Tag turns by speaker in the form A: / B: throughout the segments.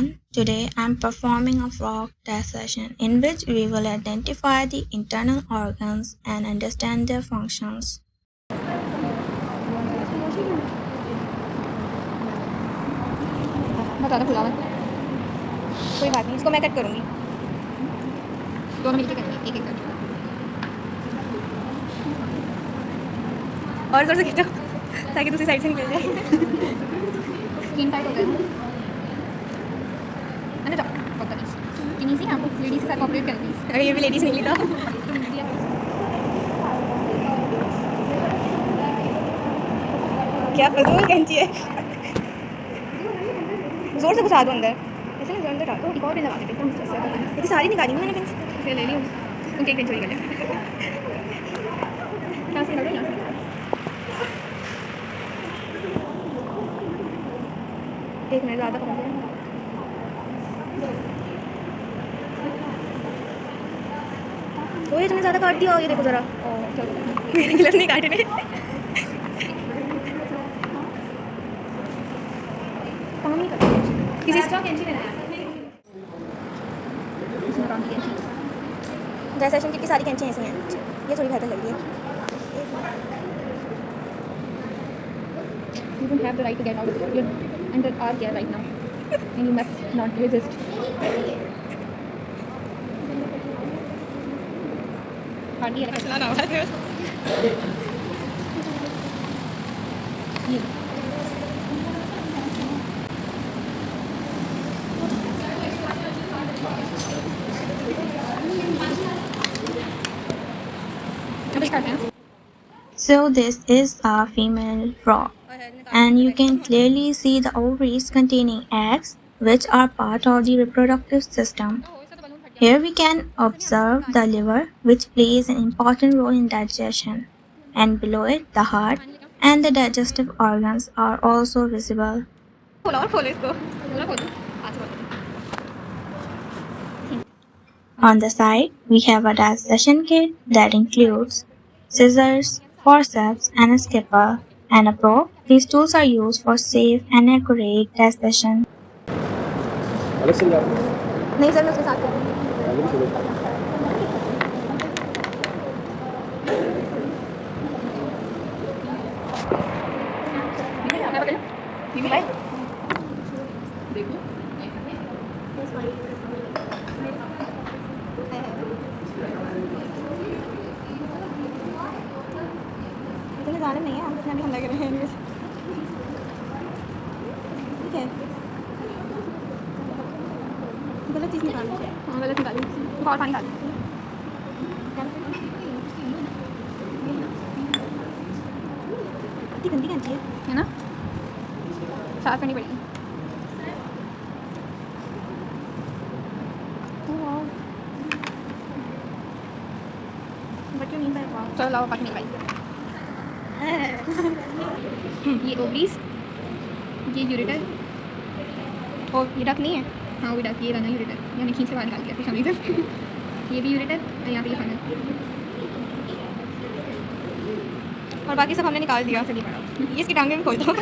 A: everyone, today I'm performing a frog test session in which we will identify the internal organs and understand their functions.
B: बहुत ज़्यादा खुला हुआ है। कोई बात नहीं, इसको मैं कट करूँगी। दोनों मिलके करेंगे, एक एक कट। और ज़ोर से खींचो ताकि दूसरी साइड से निकल जाए। स्किन टाइट हो जाए ना। अंदर जाओ, पता नहीं। इतनी सी आपको लेडीज़ के साथ कोऑपरेट करनी है। अगर ये भी लेडीज़ निकली तो क्या फजूल कैंची है। जोर से घुसा दो अंदर, ऐसे ना जोर अंदर डालो। एक और पिन लगा देते हैं, इतनी सारी निकाली मैंने पिन, फिर ले ली हूँ। उनके एक पिन चोरी कर लिया। यहाँ से निकालो, यहाँ से। एक मिनट ज़्यादा पकड़ लिया। ओए तुमने ज़्यादा काट दिया, ये देखो ज़रा। मेरे गिलास नहीं काटे ने। काम नहीं करते किसी से। डिसेक्शन की सारी कैंची ऐसी हैं, ये थोड़ी बेहतर लग रही है। You don't have the right to get out of it. You're under our care right now, and you must not resist. Hardly है ना ना है। अब स्टार्ट है।
A: So this is a female frog, and you can clearly see the ovaries containing eggs, which are part of the reproductive system. Here we can observe the liver, which plays an important role in digestion, and below it the heart and the digestive organs are also visible.
B: खोलो और खोलो इसको। खोलो खोलो। आज खोलो।
A: On the side, we have a dissection kit that includes scissors, forceps, and a scalpel, and a probe. These tools are used for safe and accurate dissection.
B: नहीं sir, मैं उसके साथ करूँगी। बाय। देखो। इतने ज़्यादा नहीं है, हम इतना भी हमला कर रहे हैं। ठीक है। गलत चीज़ निकाली। हाँ गलत निकाली। और पानी डाल। इतनी गंदी कैंची है ना? साफ करनी पड़ेगी। चलो लाओ पानी निकाल। ये ओवरीज, ये यूरेटर, और ये डक नहीं है। हाँ वो डक, ये वाला यूरेटर, यानी खींच के बाहर निकाल दिया फिर हमने। ये भी यूरेटर और यहाँ पे ये फनल, और बाकी सब हमने निकाल दिया। ये इसकी टांगें भी खोल दो।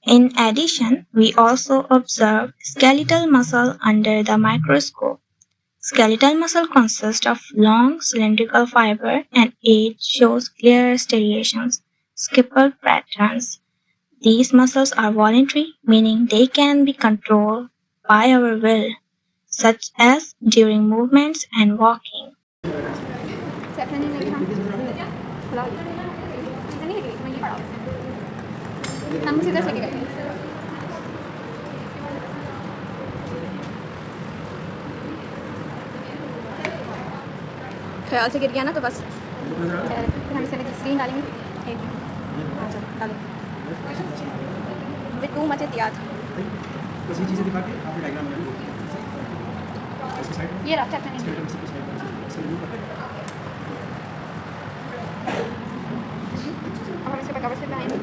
A: In addition, we also observe skeletal muscle under the microscope. Skeletal muscle consists of long cylindrical fiber and it shows clear striations, scalpel patterns. These muscles are voluntary, meaning they can be controlled by our will, such as during movements and walking.
B: हम सीधा से गए। ख्याल से गिर गया ना तो बस। फिर हम इसमें स्क्रीन डालेंगे। डालो। विद टू मच एहतियात। ये रहा चैप्टर नहीं। और इसके बाद कवर से लगाएंगे।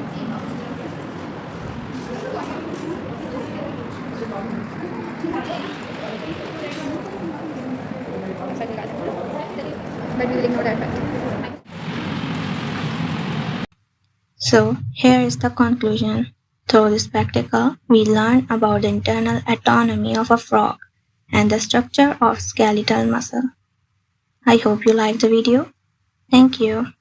B: But we will ignore that fact.
A: So, here is the conclusion. Through this spectacle, we learn about the internal autonomy of a frog and the structure of skeletal muscle. I hope you liked the video. Thank you.